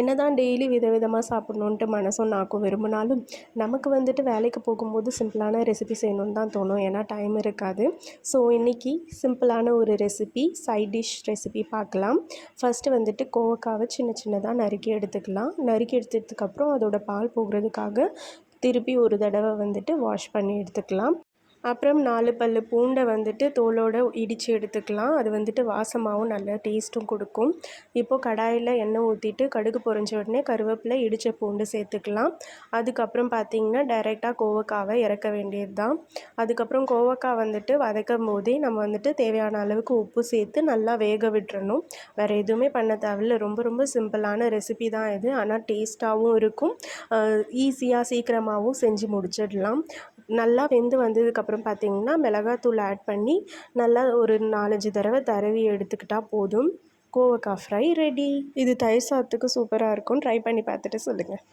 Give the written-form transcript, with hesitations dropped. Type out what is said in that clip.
என்னதான் டெய்லி விதவிதமாக சாப்பிட்ணுன்ட்டு மனசும் நாக்கும் விரும்பினாலும் நமக்கு வந்துட்டு வேலைக்கு போகும்போது சிம்பிளான ரெசிபி செய்யணுன்னு தான் தோணும். ஏன்னா டைம் இருக்காது. ஸோ இன்றைக்கி சிம்பிளான ஒரு ரெசிபி சைட் டிஷ் ரெசிபி பார்க்கலாம். ஃபஸ்ட்டு வந்துட்டு கோவக்காவை சின்ன சின்னதாக நறுக்கி எடுத்துக்கலாம். நறுக்கி எடுத்ததுக்கப்புறம் அதோட பால் போகிறதுக்காக திருப்பி ஒரு தடவை வந்துட்டு வாஷ் பண்ணி எடுத்துக்கலாம். அப்புறம் 4 பல்லு பூண்டை வந்துட்டு தோலோடு இடித்து எடுத்துக்கலாம். அது வந்துட்டு வாசமாகவும் நல்ல டேஸ்ட்டும் கொடுக்கும். இப்போது கடாயில் எண்ணெய் ஊற்றிட்டு கடுகு பொரிஞ்ச உடனே கருவேப்பிலை இடித்த பூண்டு சேர்த்துக்கலாம். அதுக்கப்புறம் பார்த்திங்கன்னா டைரெக்டாக கோவக்காவை இறக்க வேண்டியது தான். அதுக்கப்புறம் கோவக்காய் வந்துட்டு வதக்கும் போதே நம்ம வந்துட்டு தேவையான அளவுக்கு உப்பு சேர்த்து நல்லா வேக விட்டுறணும். வேறு எதுவுமே பண்ண தேவையில்ல. ரொம்ப ரொம்ப சிம்பிளான ரெசிபி தான் இது. ஆனால் டேஸ்ட்டாகவும் இருக்கும். ஈஸியாக சீக்கிரமாகவும் செஞ்சு முடிச்சிடலாம். நல்லா வெந்து வந்ததுக்கப்புறம் பார்த்திங்கன்னா மிளகாத்தூள் ஆட் பண்ணி நல்லா ஒரு 4-5 தடவை தடவி எடுத்துக்கிட்டால் போதும். கோவக்காய் ஃப்ரை ரெடி. இது தயிர் சாதத்துக்கு சூப்பராக இருக்கும். ட்ரை பண்ணி பார்த்துட்டு சொல்லுங்கள்.